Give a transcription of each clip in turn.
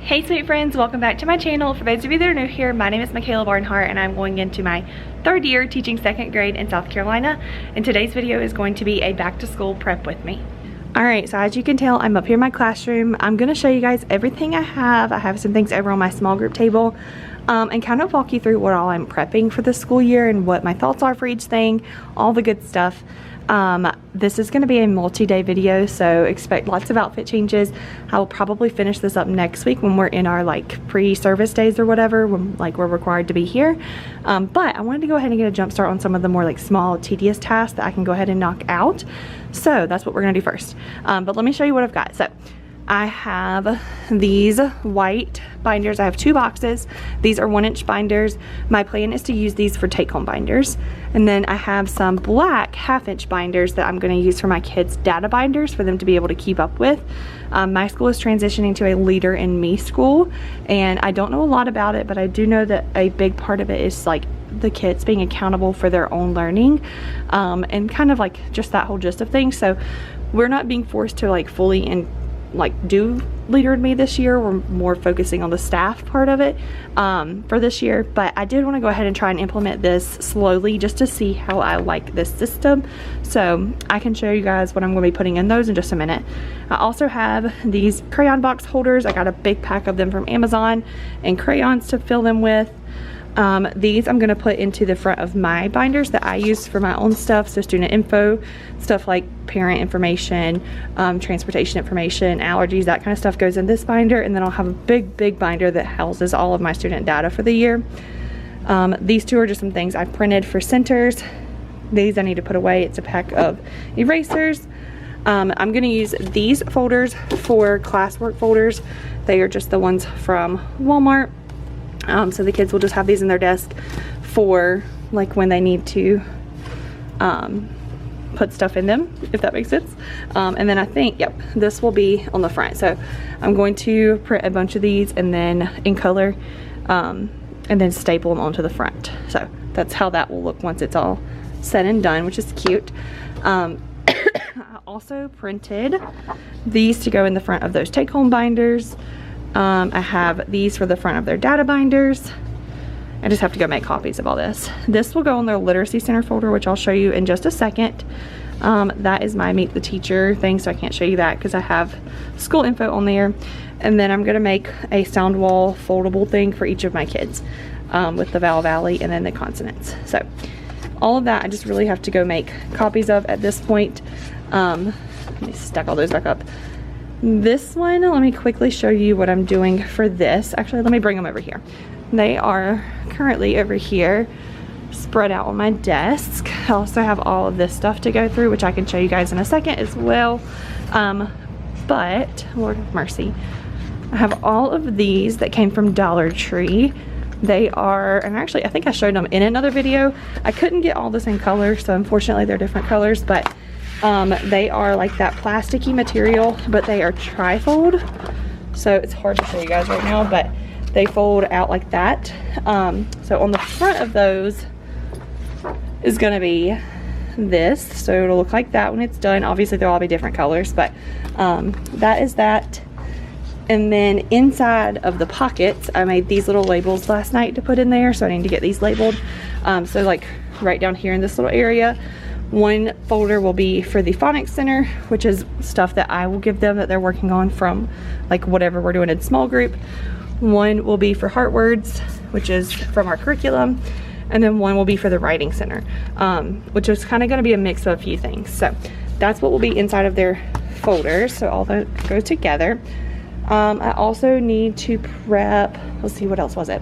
Hey sweet friends, welcome back to my channel. For those of you that are new here, my name is Michaela Barnhart and I'm going into my third year teaching second grade in South Carolina, and today's video is going to be a back to school prep with me. Alright, so as you can tell, I'm up here in my classroom. I'm going to show you guys everything I have. I have some things over on my small group table and kind of walk you through what all I'm prepping for the school year and what my thoughts are for each thing, all the good stuff. This is going to be a multi-day video, so expect lots of outfit changes. I will probably finish this up next week when we're in our like pre-service days or whatever, when like we're required to be here. But I wanted to go ahead and get a jump start on some of the more like small tedious tasks that I can go ahead and knock out. So that's what we're going to do first. But let me show you what I've got. So I have these white binders. I have 2 boxes. These are 1-inch binders. My plan is to use these for take-home binders. And then I have some black 1/2-inch binders that I'm going to use for my kids' data binders for them to be able to keep up with. My school is transitioning to a Leader in Me school, and I don't know a lot about it, but I do know that a big part of it is like the kids being accountable for their own learning, and kind of like just that whole gist of things. So we're not being forced to like fully do Leader in Me this year. We're more focusing on the staff part of it for this year, but I did want to go ahead and try and implement this slowly just to see how I like this system. So I can show you guys what I'm going to be putting in those in just a minute. I also have these crayon box holders. I got a big pack of them from Amazon and crayons to fill them with. These I'm going to put into the front of my binders that I use for my own stuff, so student info, stuff like parent information, transportation information, allergies, that kind of stuff goes in this binder, and then I'll have a big binder that houses all of my student data for the year. These 2 are just some things I've printed for centers. These I need to put away. It's a pack of erasers. I'm going to use these folders for classwork folders. They are just the ones from Walmart. So the kids will just have these in their desk for like when they need to put stuff in them, if that makes sense. And then I think, yep, this will be on the front. So I'm going to print a bunch of these and then in color, and then staple them onto the front. So that's how that will look once it's all said and done, which is cute. I also printed these to go in the front of those take-home binders. I have these for the front of their data binders. I just have to go make copies of all this. This will go on their literacy center folder, which I'll show you in just a second. That is my meet the teacher thing, so I can't show you that because I have school info on there. And then I'm going to make a sound wall foldable thing for each of my kids with the vowel valley and then the consonants. So all of that I just really have to go make copies of at this point. Let me stack all those back up. This one, let me quickly show you what I'm doing for this. Actually, let me bring them over here. They are currently over here spread out on my desk. I also have all of this stuff to go through, which I can show you guys in a second as well. But Lord have mercy, I have all of these that came from Dollar Tree. They are, and actually I think I showed them in another video. I couldn't get all the same colors, so unfortunately they're different colors, but they are like that plasticky material, but they are tri-fold, so it's hard to show you guys right now, but they fold out like that. So on the front of those is going to be this, so it'll look like that when it's done. Obviously they'll all be different colors, but that is that. And then inside of the pockets, I made these little labels last night to put in there, so I need to get these labeled. So like right down here in this little area, one folder will be for the phonics center, which is stuff that I will give them that they're working on from like whatever we're doing in small group. One will be for heart words, which is from our curriculum, and then one will be for the writing center, which is kind of going to be a mix of a few things. So that's what will be inside of their folders, so all that go together. I also need to prep, let's see, what else was it?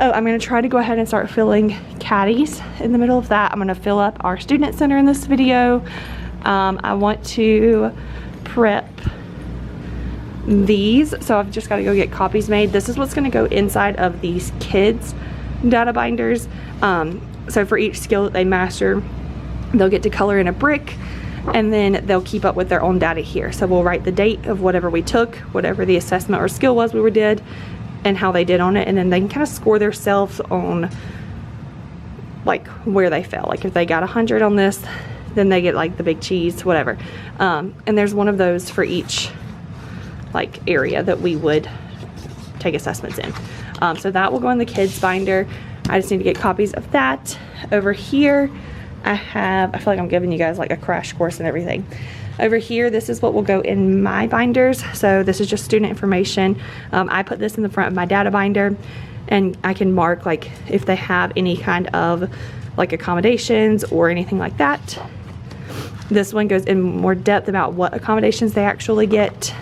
Oh, I'm going to try to go ahead and start filling caddies in the middle of that. I'm going to fill up our student center in this video. I want to prep these, so I've just got to go get copies made. This is what's going to go inside of these kids' data binders. So for each skill that they master, they'll get to color in a brick, and then they'll keep up with their own data here. So we'll write the date of whatever we took, whatever the assessment or skill was we did, and how they did on it, and then they can kind of score themselves on like where they fell. Like if they got 100 on this, then they get like the big cheese, whatever. And there's one of those for each like area that we would take assessments in. So that will go in the kids binder. I just need to get copies of that. Over here, I feel like I'm giving you guys like a crash course and everything. Over here, this is what will go in my binders. So this is just student information. I put this in the front of my data binder, and I can mark like if they have any kind of like accommodations or anything like that. This one goes in more depth about what accommodations they actually get.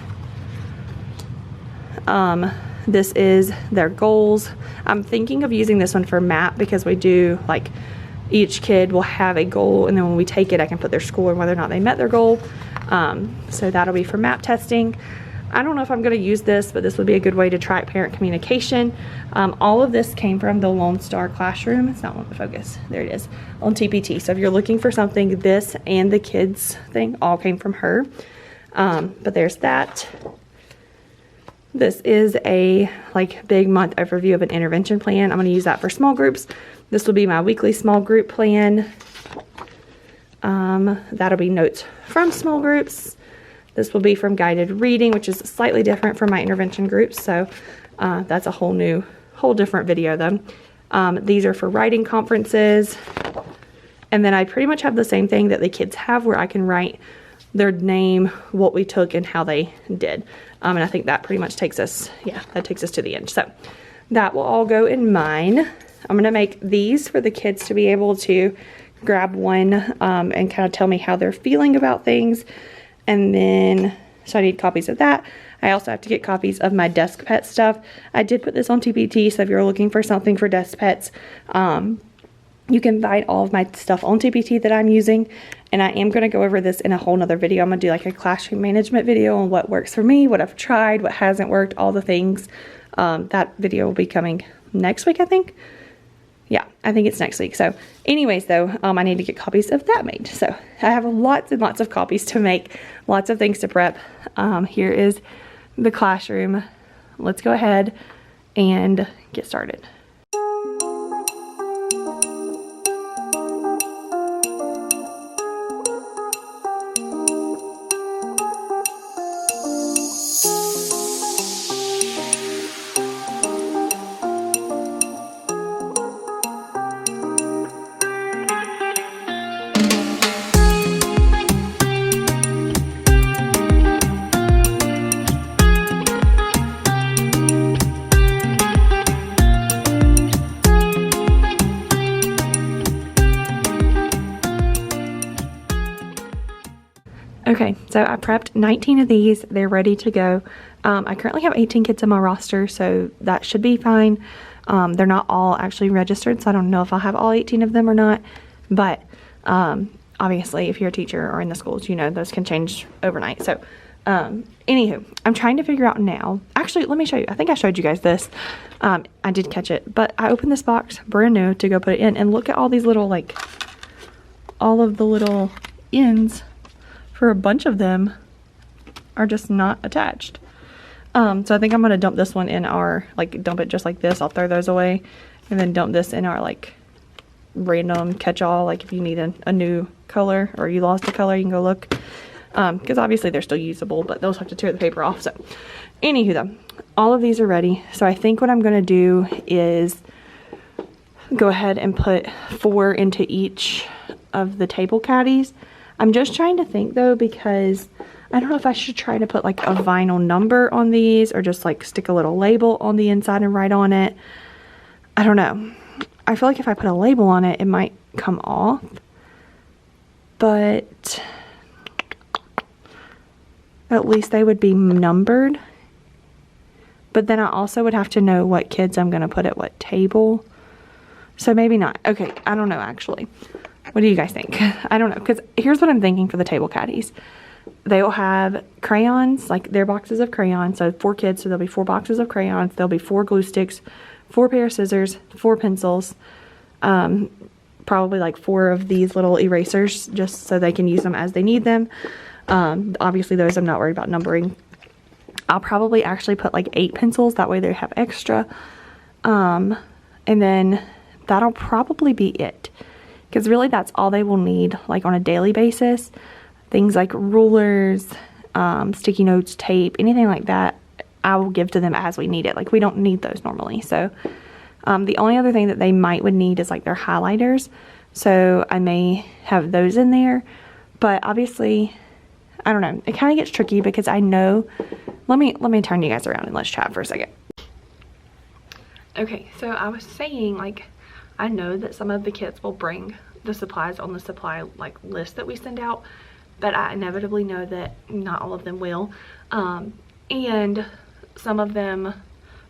This is their goals. I'm thinking of using this one for MAP because we do like each kid will have a goal, and then when we take it, I can put their score and whether or not they met their goal. So that'll be for MAP testing. I don't know if I'm going to use this, but this would be a good way to track parent communication. All of this came from the Lone Star Classroom. It's not on the focus. There it is on TPT. So if you're looking for something, this and the kids thing all came from her. But there's that. This is a like big month overview of an intervention plan. I'm going to use that for small groups. This will be my weekly small group plan. That'll be notes from small groups. This will be from guided reading, which is slightly different from my intervention groups. So that's a whole different video though. These are for writing conferences. And then I pretty much have the same thing that the kids have where I can write their name, what we took, and how they did. And I think that pretty much takes us, that takes us to the end. So that will all go in mine. I'm going to make these for the kids to be able to grab one and kind of tell me how they're feeling about things. And then, so I need copies of that. I also have to get copies of my desk pet stuff. I did put this on TPT, so if you're looking for something for desk pets, you can find all of my stuff on TPT that I'm using. And I am going to go over this in a whole nother video. I'm going to do like a classroom management video on what works for me, what I've tried, what hasn't worked, all the things. That video will be coming next week, I think. Yeah, I think it's next week. So anyways, though, I need to get copies of that made. So I have lots and lots of copies to make, lots of things to prep. Here is the classroom. Let's go ahead and get started. Okay, so I prepped 19 of these. They're ready to go. I currently have 18 kids on my roster, so that should be fine. They're not all actually registered, so I don't know if I'll have all 18 of them or not. But obviously, if you're a teacher or in the schools, you know those can change overnight. So anywho, I'm trying to figure out now. Actually, let me show you. I think I showed you guys this. I did catch it, but I opened this box brand new to go put it in, and look at all these little, like, all of the little ends. For a bunch of them are just not attached. So I think I'm going to dump this one in our, like, dump it just like this. I'll throw those away and then dump this in our, like, random catch-all. Like, if you need a new color or you lost a color, you can go look. Because obviously they're still usable, but they'll have to tear the paper off. So anywho though, all of these are ready. So I think what I'm going to do is go ahead and put 4 into each of the table caddies. I'm just trying to think though, because I don't know if I should try to put like a vinyl number on these or just like stick a little label on the inside and write on it. I don't know. I feel like if I put a label on it, it might come off. But at least they would be numbered. But then I also would have to know what kids I'm going to put at what table. So maybe not. Okay, I don't know actually. What do you guys think? I don't know, because here's what I'm thinking for the table caddies. They will have crayons, like their boxes of crayons. So 4 kids, so there'll be 4 boxes of crayons. There'll be 4 glue sticks, 4 pair of scissors, 4 pencils, probably like 4 of these little erasers, just so they can use them as they need them. Obviously those I'm not worried about numbering. I'll probably actually put like 8 pencils, that way they have extra. And then that'll probably be it. Because really that's all they will need, like on a daily basis. Things like rulers, sticky notes, tape, anything like that I will give to them as we need it. Like, we don't need those normally. So the only other thing that they would need is like their highlighters. So I may have those in there, but obviously, I don't know. It kind of gets tricky because I know, let me turn you guys around and let's chat for a second. Okay, so I was saying, like, I know that some of the kids will bring the supplies on the supply like list that we send out, but I inevitably know that not all of them will. And some of them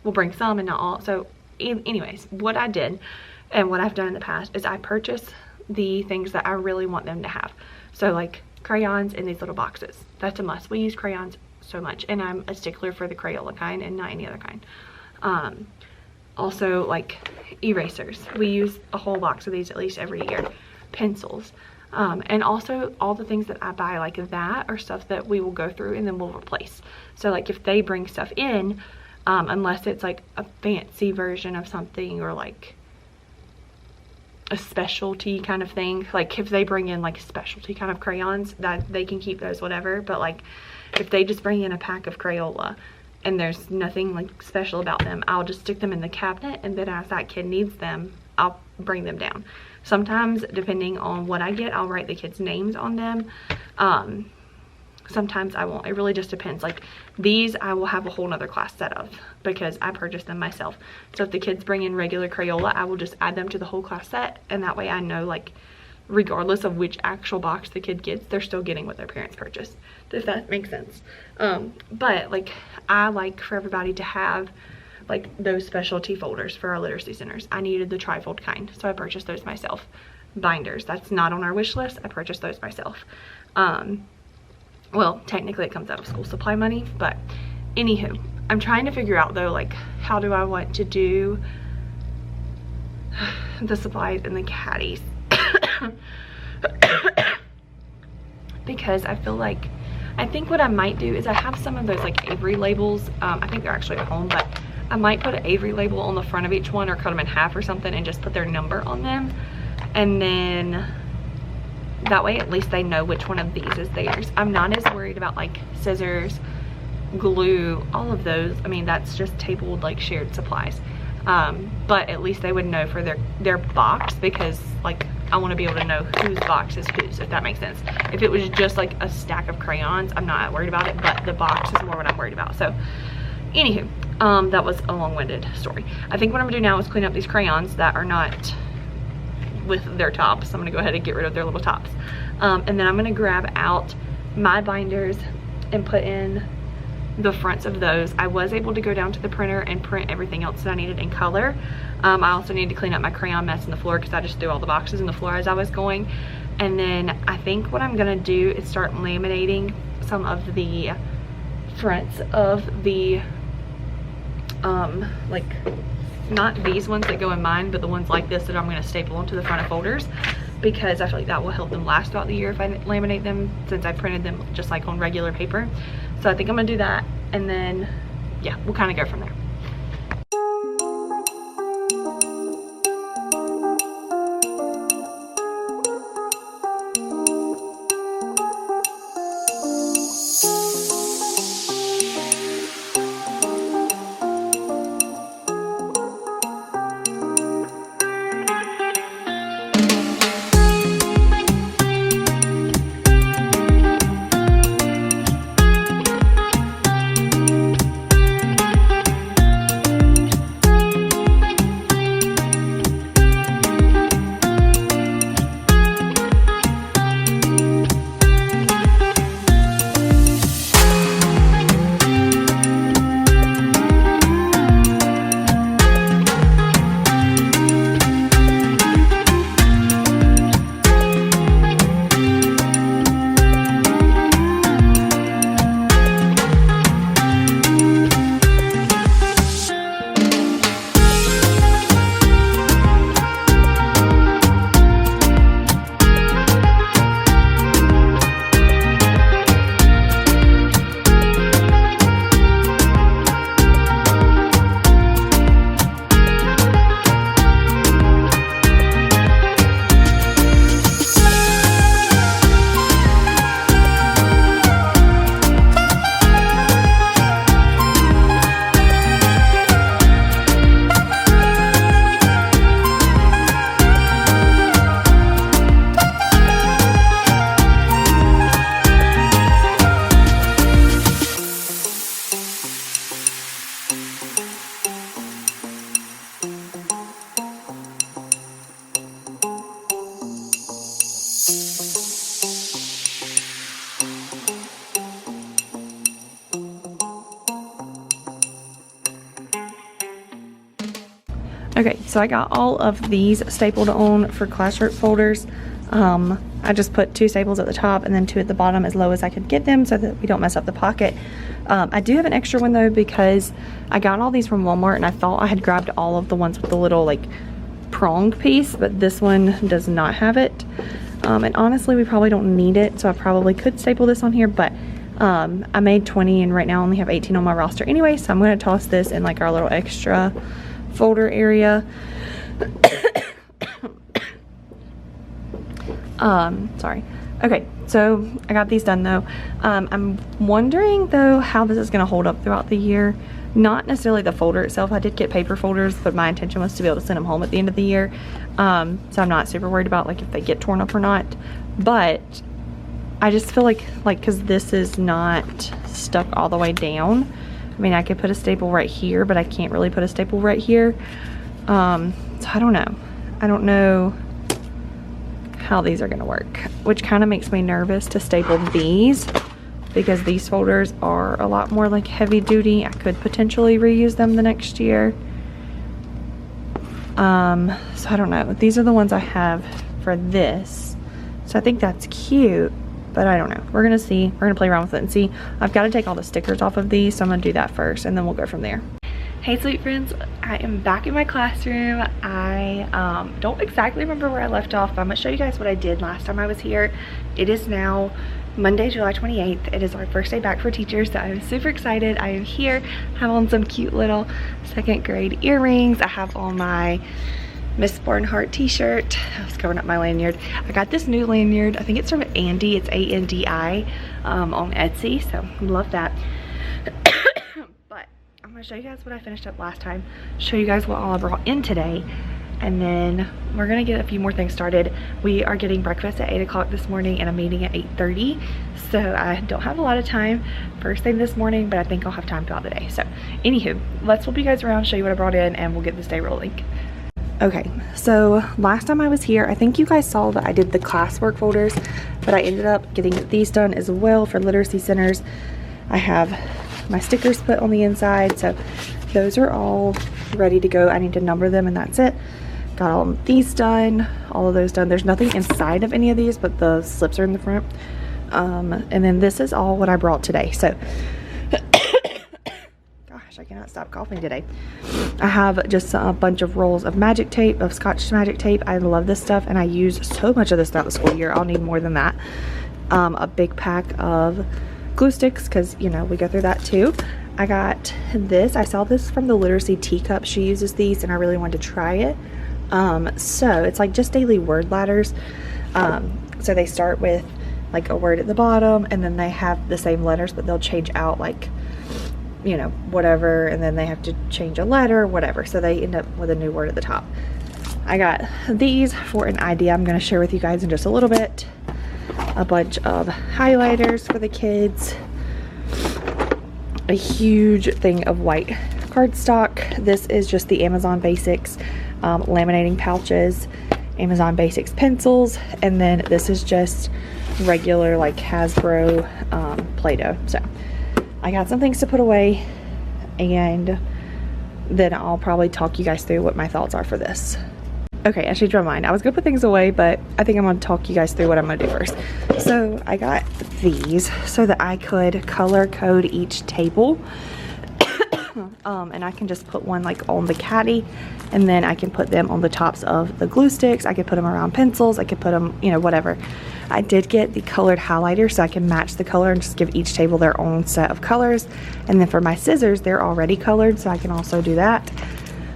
will bring some and not all. So anyways, what I did and what I've done in the past is I purchase the things that I really want them to have. So like crayons in these little boxes. That's a must. We use crayons so much, and I'm a stickler for the Crayola kind and not any other kind. Also, like erasers. We use a whole box of these at least every year. Pencils. And also all the things that I buy like that are stuff that we will go through and then we'll replace. So like if they bring stuff in, unless it's like a fancy version of something or like a specialty kind of thing, like if they bring in like specialty kind of crayons, that they can keep those, whatever. But like if they just bring in a pack of Crayola and there's nothing like special about them, I'll just stick them in the cabinet, and then as that kid needs them, I'll bring them down. Sometimes, depending on what I get, I'll write the kids' names on them. Sometimes I won't. It really just depends. Like these, I will have a whole nother class set of because I purchased them myself. So if the kids bring in regular Crayola, I will just add them to the whole class set, and that way I know, like, regardless of which actual box the kid gets, they're still getting what their parents purchased, if that makes sense. But like I like for everybody to have like those specialty folders for our literacy centers. I needed the trifold kind, so I purchased those myself. Binders, that's not on our wish list. I purchased those myself. Well, technically it comes out of school supply money, but anywho, I'm trying to figure out though, like, how do I want to do the supplies and the caddies? Because I feel like, I think what I might do is I have some of those like Avery labels. I think they're actually at home, but I might put an Avery label on the front of each one or cut them in half or something and just put their number on them. And then that way at least they know which one of these is theirs. I'm not as worried about like scissors, glue, all of those. I mean, that's just tabled like shared supplies. But at least they would know for their box, because like I want to be able to know whose box is whose, if that makes sense. If it was just like a stack of crayons, I'm not worried about it, but the box is more what I'm worried about. So anywho, that was a long-winded story. I think what I'm gonna do now is clean up these crayons that are not with their tops. I'm gonna go ahead and get rid of their little tops. And then I'm gonna grab out my binders and put in the fronts of those. I was able to go down to the printer and print everything else that I needed in color. I also need to clean up my crayon mess in the floor because I just threw all the boxes in the floor as I was going. And then I think what I'm gonna do is start laminating some of the fronts of the like, not these ones that go in mine, but the ones like this that I'm going to staple onto the front of folders, because I feel like that will help them last throughout the year if I laminate them, since I printed them just like on regular paper. So I think I'm going to do that, and then yeah, we'll kind of go from there. Okay, so I got all of these stapled on for classwork folders. I just put 2 staples at the top and then 2 at the bottom as low as I could get them so that we don't mess up the pocket. I do have an extra one though because I got all these from Walmart and I thought I had grabbed all of the ones with the little like pronged piece, but this one does not have it. And honestly, we probably don't need it, so I probably could staple this on here, but I made 20 and right now I only have 18 on my roster anyway, so I'm going to toss this in like our little extra folder area. Sorry. Okay, so I got these done though. I'm wondering though how this is going to hold up throughout the year. Not necessarily the folder itself. I did get paper folders, but my intention was to be able to send them home at the end of the year. So I'm not super worried about like if they get torn up or not. But I just feel like because this is not stuck all the way down. I mean, I could put a staple right here, but I can't really put a staple right here. So I don't know. I don't know how these are gonna work, which kind of makes me nervous to staple these because these folders are a lot more like heavy duty. I could potentially reuse them the next year. So I don't know. These are the ones I have for this. So I think that's cute, but I don't know. We're gonna see. We're gonna play around with it and see. I've got to take all the stickers off of these, so I'm gonna do that first and then we'll go from there. Hey sweet friends, I am back in my classroom. I don't exactly remember where I left off, but I'm gonna show you guys what I did last time I was here. It is now Monday, July 28th. It is our first day back for teachers, so I'm super excited. I am here. I have on some cute little 2nd grade earrings. I have on my Miss Barnhart t-shirt. I was covering up my lanyard. I got this new lanyard. I think it's from Andy. It's A-N-D-I on Etsy, so love that. I'm gonna show you guys what I finished up last time, show you guys what all I brought in today, and then we're gonna get a few more things started. We are getting breakfast at 8 o'clock this morning and a meeting at 8:30, so I don't have a lot of time first thing this morning, but I think I'll have time throughout the day. So anywho, let's flip you guys around, show you what I brought in, and we'll get this day rolling. Okay, so last time I was here, I think you guys saw that I did the classwork folders, but I ended up getting these done as well for literacy centers. I have my stickers put on the inside, so those are all ready to go. I need to number them and that's it. Got all of these done, all of those done. There's nothing inside of any of these, but the slips are in the front. And then this is all what I brought today. So gosh, I cannot stop coughing today. I have just a bunch of rolls of magic tape, of Scotch magic tape. I love this stuff and I use so much of this throughout the school year. I'll need more than that. A big pack of glue sticks, because you know we go through that too. I got this. I saw this from the literacy teacup. She uses these and I really wanted to try it. So it's like just daily word ladders. So they start with like a word at the bottom and then they have the same letters, but they'll change out like, you know, whatever, and then they have to change a letter, whatever, so they end up with a new word at the top. I got these for an idea I'm going to share with you guys in just a little bit. A bunch of highlighters for the kids, a huge thing of white cardstock. This is just the Amazon Basics laminating pouches, Amazon Basics pencils, and then this is just regular like Hasbro Play-Doh. So I got some things to put away, and then I'll probably talk you guys through what my thoughts are for this. Okay, I changed my mind. I was gonna put things away, but I think I'm gonna talk you guys through what I'm gonna do first. So I got these so that I could color code each table. And I can just put one like on the caddy, and then I can put them on the tops of the glue sticks. I could put them around pencils. I could put them, you know, whatever. I did get the colored highlighter so I can match the color and just give each table their own set of colors. And then for my scissors, they're already colored, so I can also do that.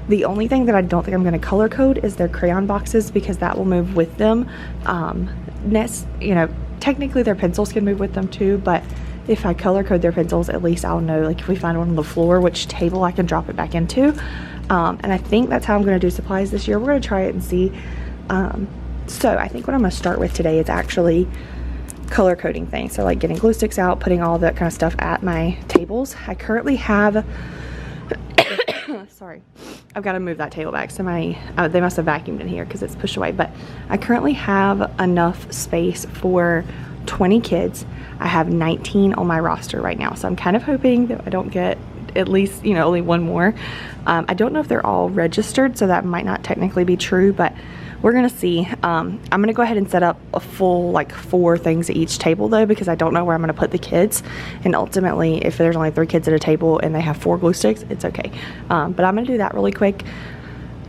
The only thing that I don't think I'm going to color code is their crayon boxes, because that will move with them. You know, technically their pencils can move with them too, but if I color code their pencils, at least I'll know, like if we find one on the floor, which table I can drop it back into. And I think that's how I'm going to do supplies this year. We're going to try it and see. So I think what I'm going to start with today is actually color coding things. So like getting glue sticks out, putting all that kind of stuff at my tables. I currently have sorry, I've got to move that table back. So they must have vacuumed in here because it's pushed away, but I currently have enough space for 20 kids. I have 19 on my roster right now, so I'm kind of hoping that I don't get at least, you know, only one more. I don't know if they're all registered, so that might not technically be true, but we're gonna see. I'm gonna go ahead and set up a full like 4 things at each table though, because I don't know where I'm gonna put the kids, and ultimately if there's only 3 kids at a table and they have 4 glue sticks, it's okay. But I'm gonna do that really quick,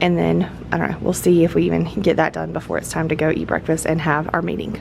and then I don't know, we'll see if we even get that done before it's time to go eat breakfast and have our meeting.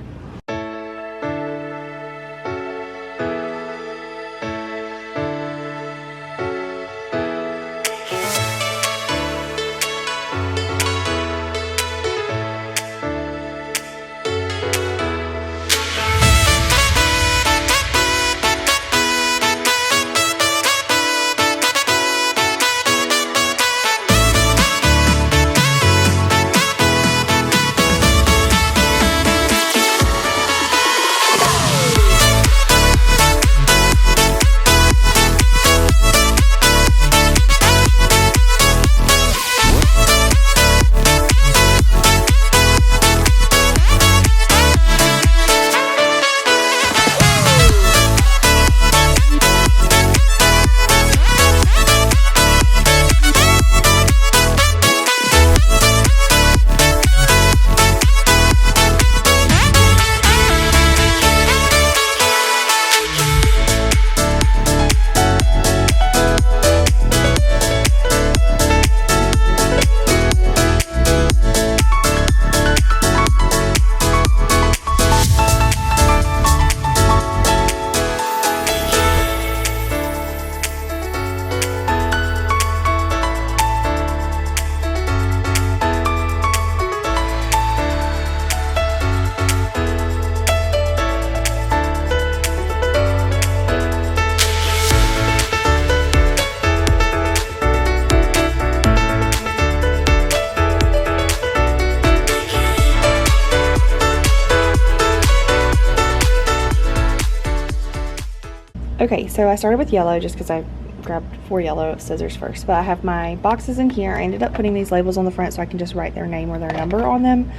Okay, so I started with yellow just because I grabbed 4 yellow scissors first, but I have my boxes in here. I ended up putting these labels on the front so I can just write their name or their number on them.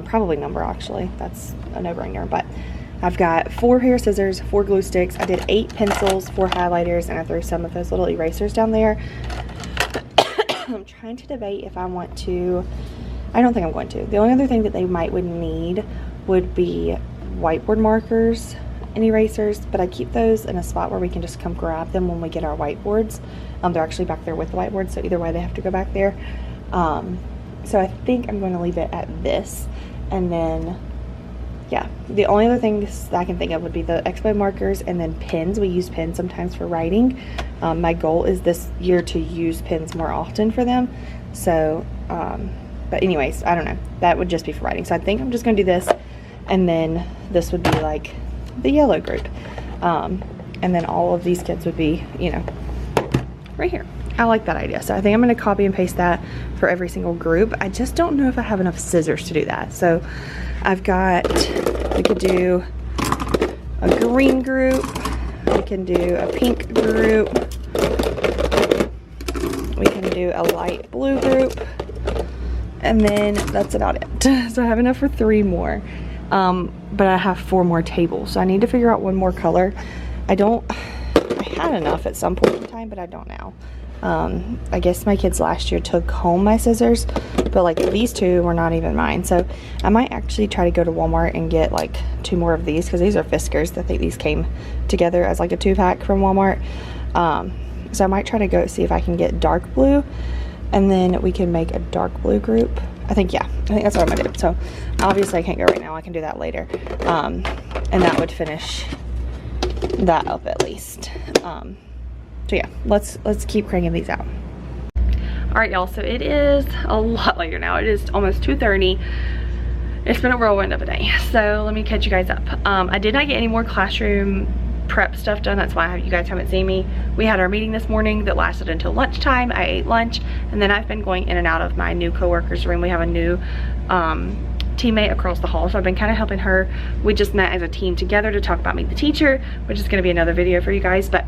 Probably number, actually. That's a no-brainer, but I've got 4 pair of scissors, 4 glue sticks. I did 8 pencils, 4 highlighters, and I threw some of those little erasers down there. I'm trying to debate if I want to. I don't think I'm going to. The only other thing that they would need would be whiteboard markers and erasers, but I keep those in a spot where we can just come grab them when we get our whiteboards. They're actually back there with the whiteboard, so either way they have to go back there. So I think I'm going to leave it at this, and then yeah, the only other things that I can think of would be the expo markers and then pens. We use pens sometimes for writing. My goal is this year to use pens more often for them, so but anyways, I don't know, that would just be for writing. So I think I'm just gonna do this, and then this would be like the yellow group, and then all of these kids would be, you know, right here. I like that idea, so I think I'm going to copy and paste that for every single group. I just don't know if I have enough scissors to do that, so I've got, we could do a green group, we can do a pink group, we can do a light blue group, and then that's about it. So I have enough for 3 more. But I have 4 more tables, so I need to figure out 1 more color. I had enough at some point in time, but I don't now. I guess my kids last year took home my scissors, but like these 2 were not even mine, so I might actually try to go to Walmart and get like 2 more of these, because these are Fiskars. I think these came together as like a 2-pack from Walmart. So I might try to go see if I can get dark blue, and then we can make a dark blue group. I think that's what I'm gonna do. So obviously I can't go right now, I can do that later, and that would finish that up at least. So yeah, let's keep cranking these out. All right, y'all, so it is a lot later now. It is almost 2:30. It's been a whirlwind of a day, so let me catch you guys up. I did not get any more classroom prep stuff done. That's why you guys haven't seen me. We had our meeting this morning that lasted until lunchtime. I ate lunch, and then I've been going in and out of my new coworker's room. We have a new teammate across the hall, so I've been kind of helping her. We just met as a team together to talk about Meet the Teacher, which is going to be another video for you guys. But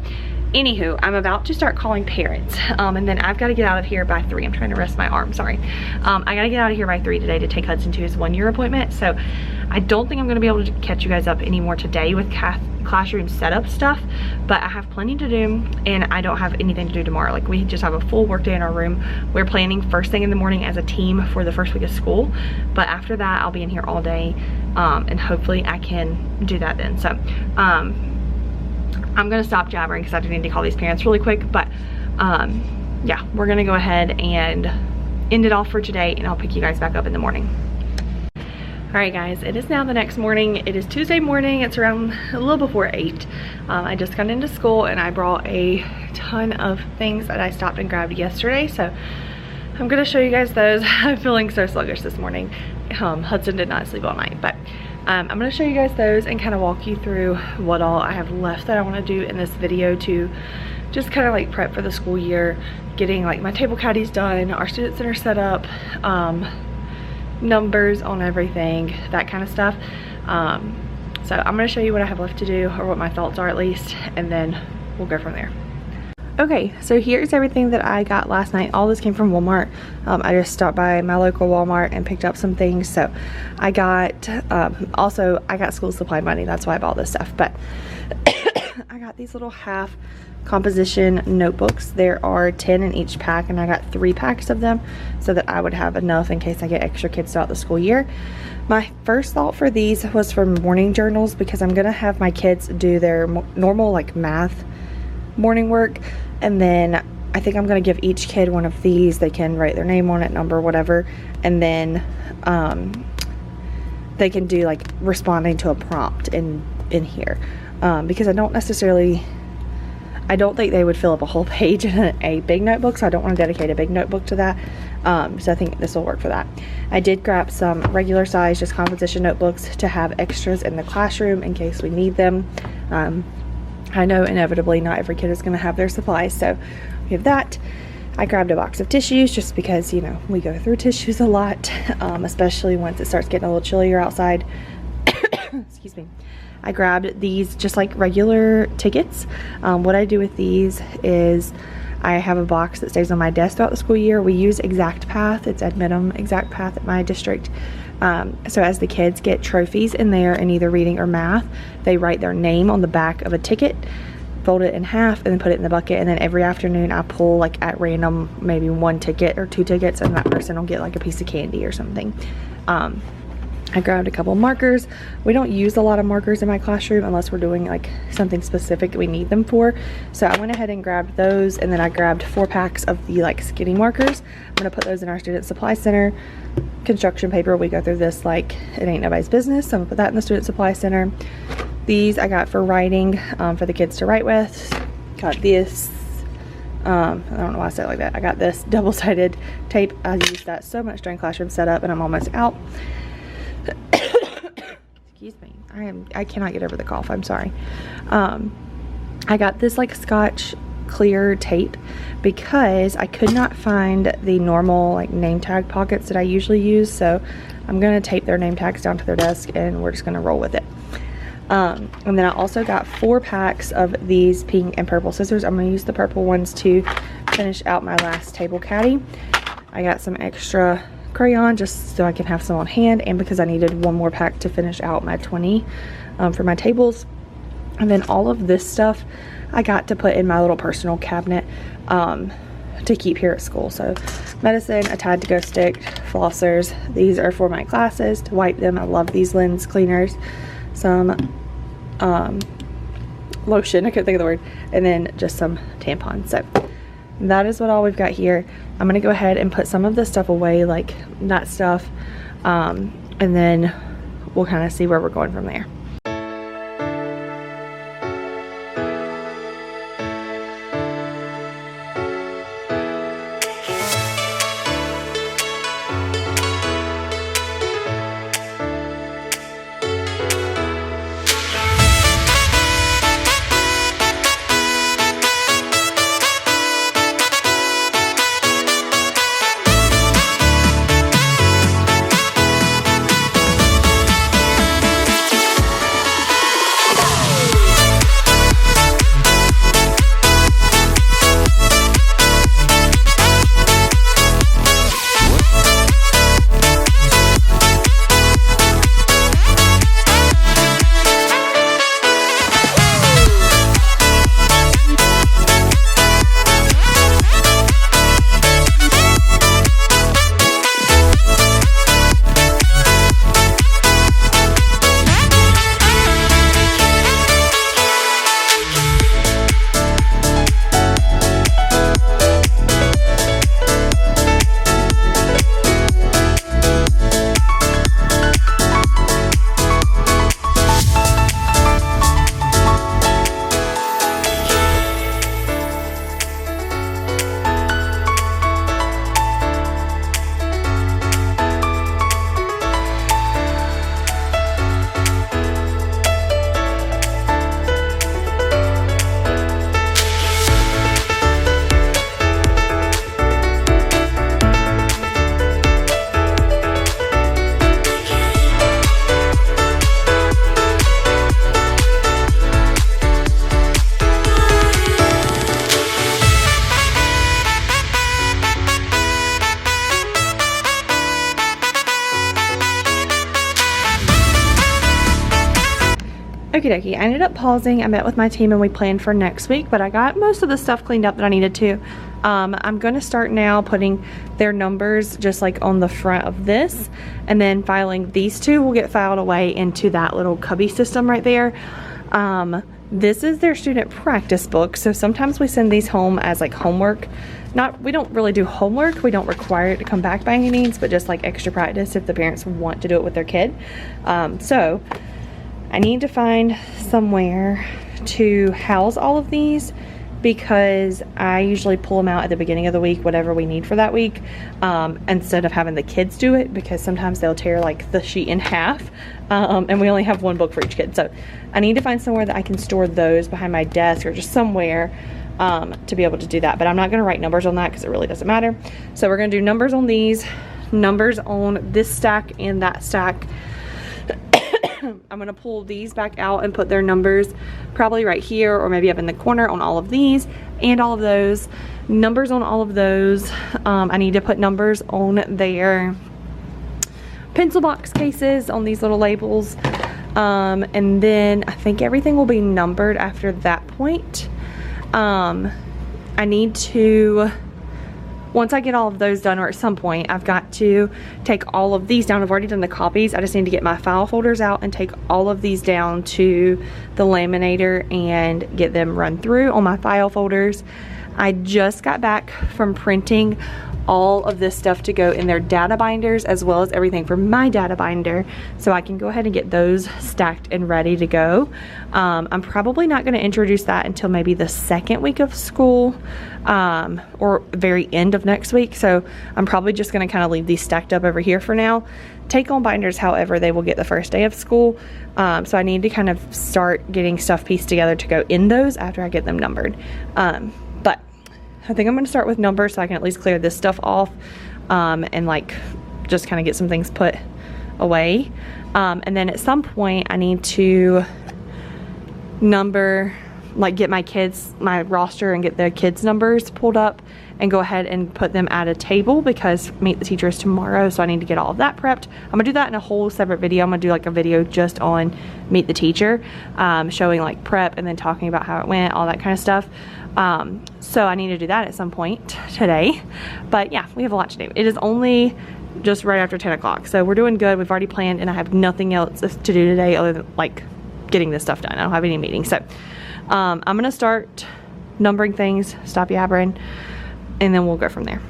Anywho, I'm about to start calling parents, and then I've got to get out of here by 3. I'm trying to rest my arm, sorry. I got to get out of here by 3 today to take Hudson to his 1-year appointment, so I don't think I'm going to be able to catch you guys up anymore today with classroom setup stuff, but I have plenty to do, and I don't have anything to do tomorrow. Like, we just have a full work day in our room. We're planning first thing in the morning as a team for the first week of school, but after that, I'll be in here all day, and hopefully I can do that then. So, I'm gonna stop jabbering because I do need to call these parents really quick, but yeah, we're gonna go ahead and end it off for today, and I'll pick you guys back up in the morning. All right, guys, it is now the next morning. It is Tuesday morning. It's around a little before 8. I just got into school and I brought a ton of things that I stopped and grabbed yesterday, so I'm gonna show you guys those. I'm feeling so sluggish this morning. Hudson did not sleep all night, but I'm gonna show you guys those and kind of walk you through what all I have left that I want to do in this video to just kind of like prep for the school year, getting like my table caddies done, our student center set up, numbers on everything, that kind of stuff. So I'm gonna show you what I have left to do, or what my thoughts are at least, and then we'll go from there. Okay, so here's everything that I got last night. All this came from Walmart. I just stopped by my local Walmart and picked up some things. So I got, also I got school supply money. That's why I bought this stuff. But I got these little half composition notebooks. There are 10 in each pack, and I got 3 packs of them so that I would have enough in case I get extra kids throughout the school year. My first thought for these was for morning journals, because I'm gonna have my kids do their normal like math morning work, and then I think I'm gonna give each kid one of these. They can write their name on it, number, whatever, and then they can do like responding to a prompt in here, because I don't think they would fill up a whole page in a big notebook, so I don't want to dedicate a big notebook to that. So I think this will work for that. I did grab some regular size, just composition notebooks to have extras in the classroom in case we need them. I know inevitably not every kid is going to have their supplies, so we have that. I grabbed a box of tissues just because, you know, we go through tissues a lot, especially once it starts getting a little chillier outside. Excuse me. I grabbed these just like regular tickets. What I do with these is I have a box that stays on my desk throughout the school year. We use Exact Path. It's Admitum Exact Path at my district. So as the kids get trophies in there in either reading or math, they write their name on the back of a ticket, fold it in half, and then put it in the bucket. And then every afternoon I pull like at random maybe 1 ticket or 2 tickets, and that person will get like a piece of candy or something. I grabbed a couple markers. We don't use a lot of markers in my classroom unless we're doing like something specific that we need them for. So I went ahead and grabbed those, and then I grabbed 4 packs of the like skinny markers. I'm gonna put those in our student supply center. Construction paper, we go through this like it ain't nobody's business, so I'm gonna put that in the student supply center. These I got for writing, for the kids to write with. Got this, I don't know why I said it like that. I got this double-sided tape. I used that so much during classroom setup, and I'm almost out. Excuse me, I cannot get over the cough, I'm sorry. I got this like Scotch clear tape because I could not find the normal like name tag pockets that I usually use, so I'm gonna tape their name tags down to their desk and we're just gonna roll with it. And then I also got 4 packs of these pink and purple scissors. I'm gonna use the purple ones to finish out my last table caddy. I got some extra crayon just so I can have some on hand, and because I needed 1 more pack to finish out my 20 for my tables. And then all of this stuff I got to put in my little personal cabinet to keep here at school. So medicine, a Tide to Go stick, flossers. These are for my glasses to wipe them. I love these lens cleaners. Some lotion, I couldn't think of the word, and then just some tampons. So that is what all we've got here. I'm gonna go ahead and put some of this stuff away, like that stuff, and then we'll kind of see where we're going from there. Alrighty, I ended up pausing. I met with my team and we planned for next week, but I got most of the stuff cleaned up that I needed to. I'm going to start now putting their numbers just like on the front of this, and then filing these two will get filed away into that little cubby system right there. This is their student practice book, so sometimes we send these home as like homework. We don't really do homework, we don't require it to come back by any means, but just like extra practice if the parents want to do it with their kid. So I need to find somewhere to house all of these, because I usually pull them out at the beginning of the week, whatever we need for that week, instead of having the kids do it, because sometimes they'll tear like the sheet in half, and we only have one book for each kid. So I need to find somewhere that I can store those behind my desk or just somewhere to be able to do that. But I'm not going to write numbers on that because it really doesn't matter. So we're going to do numbers on these, numbers on this stack and that stack. I'm gonna pull these back out and put their numbers probably right here, or maybe up in the corner on all of these and all of those. Numbers on all of those. I need to put numbers on their pencil box cases on these little labels. And then I think everything will be numbered after that point. I need to, once I get all of those done, or at some point, I've got to take all of these down. I've already done the copies. I just need to get my file folders out and take all of these down to the laminator and get them run through on my file folders. I just got back from printing all of this stuff to go in their data binders, as well as everything for my data binder, so I can go ahead and get those stacked and ready to go. I'm probably not going to introduce that until maybe the second week of school, or very end of next week. So I'm probably just going to kind of leave these stacked up over here for now. Take on binders, however, they will get the first day of school. So I need to kind of start getting stuff pieced together to go in those after I get them numbered. But I think I'm going to start with numbers so I can at least clear this stuff off, and like just kind of get some things put away. And then at some point I need to number, like get my roster and get the kids' numbers pulled up and go ahead and put them at a table, because meet the teacher is tomorrow, so I need to get all of that prepped. I'm gonna do that in a whole separate video. I'm gonna do like a video just on meet the teacher, showing like prep and then talking about how it went, all that kind of stuff. So I need to do that at some point today. But yeah, we have a lot to do. It is only just right after 10 o'clock, so we're doing good. We've already planned, and I have nothing else to do today other than like getting this stuff done. I don't have any meetings. So I'm gonna start numbering things, stop yabbering, and then we'll go from there.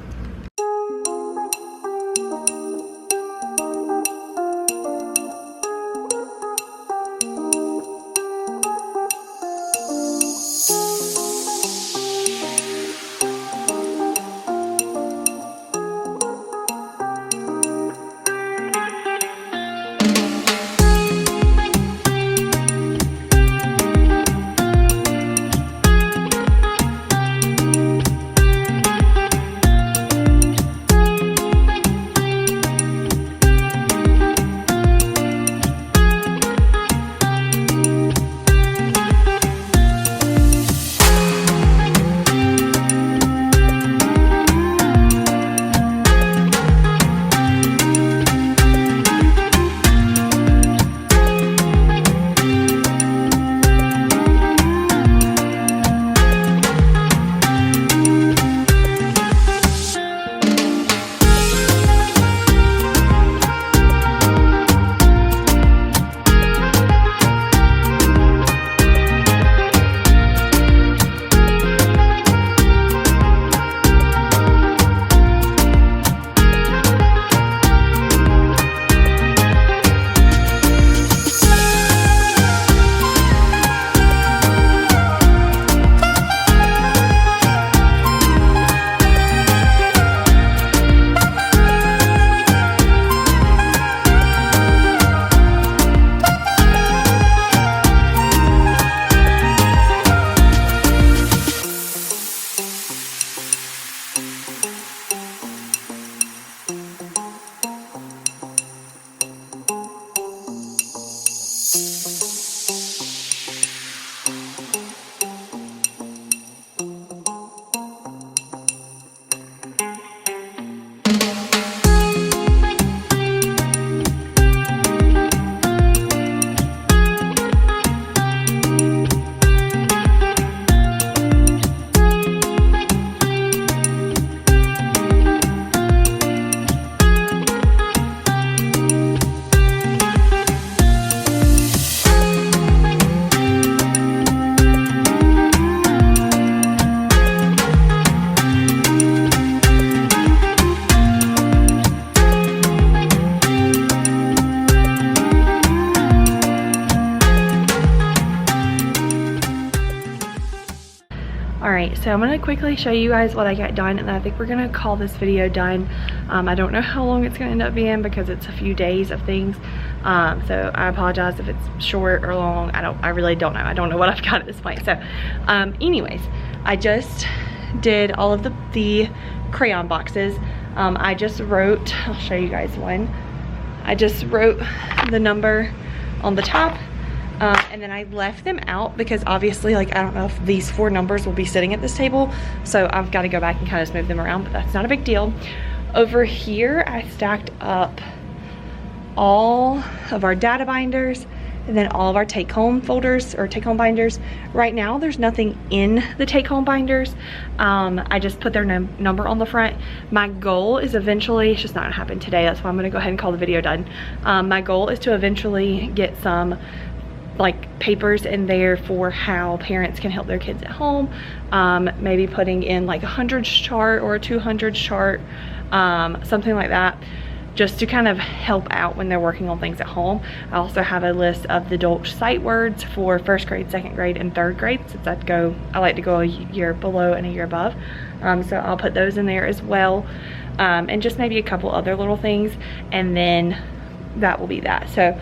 Alright, so I'm going to quickly show you guys what I got done, and I think we're going to call this video done. I don't know how long it's going to end up being because it's a few days of things. So I apologize if it's short or long. I really don't know. I don't know what I've got at this point. So anyways, I just did all of the crayon boxes. I just wrote, I'll show you guys one. I just wrote the number on the top. And then I left them out because obviously, like, I don't know if these 4 numbers will be sitting at this table, so I've got to go back and kind of smooth them around, but that's not a big deal. Over here, I stacked up all of our data binders and then all of our take-home folders or take-home binders. Right now, there's nothing in the take-home binders. I just put their number on the front. My goal is eventually, it's just not gonna happen today, that's why I'm gonna go ahead and call the video done. My goal is to eventually get some like papers in there for how parents can help their kids at home. Maybe putting in like a 100s chart or a 200s chart, something like that, just to kind of help out when they're working on things at home. I also have a list of the adult sight words for 1st grade, 2nd grade, and 3rd grade, since I like to go a year below and a year above. So I'll put those in there as well, and just maybe a couple other little things, and then that will be that. So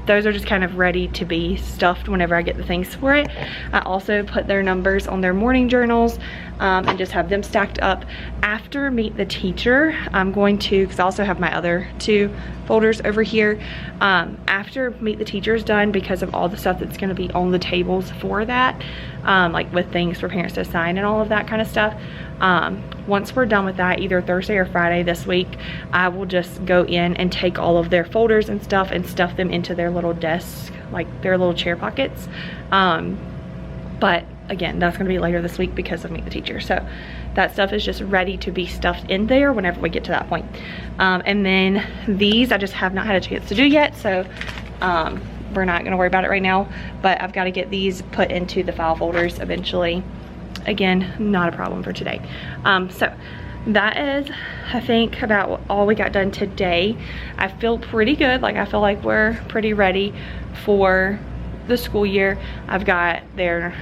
those are just kind of ready to be stuffed whenever I get the things for it. I also put their numbers on their morning journals, and just have them stacked up. After Meet the Teacher, I'm going to, because I also have my other 2 folders over here. After Meet the Teacher is done, because of all the stuff that's going to be on the tables for that, like with things for parents to sign and all of that kind of stuff, once we're done with that, either Thursday or Friday this week, I will just go in and take all of their folders and stuff and stuff them into their little desks, like their little chair pockets. But again, that's going to be later this week because of Meet the Teacher. So that stuff is just ready to be stuffed in there whenever we get to that point. And then these I just have not had a chance to do yet, so we're not going to worry about it right now, but I've got to get these put into the file folders eventually. Again, not a problem for today. So that is, I think, about all we got done today. I feel pretty good. Like, I feel like we're pretty ready for the school year. I've got their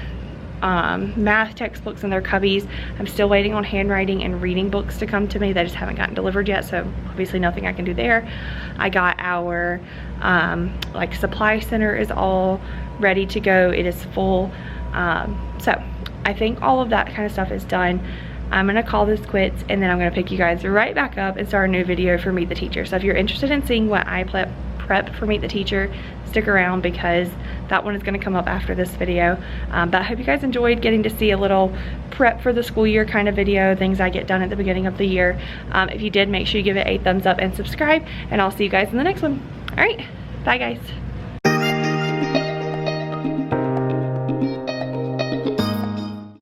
math textbooks in their cubbies. I'm still waiting on handwriting and reading books to come to me. They just haven't gotten delivered yet, so obviously nothing I can do there. I got our like supply center is all ready to go. It is full. So I think all of that kind of stuff is done. I'm gonna call this quits, and then I'm gonna pick you guys right back up and start a new video for Meet the Teacher. So if you're interested in seeing what I prep for Meet the Teacher, stick around because that one is going to come up after this video. But I hope you guys enjoyed getting to see a little prep for the school year kind of video, things I get done at the beginning of the year. If you did, make sure you give it a thumbs up and subscribe, and I'll see you guys in the next one. All right, bye guys.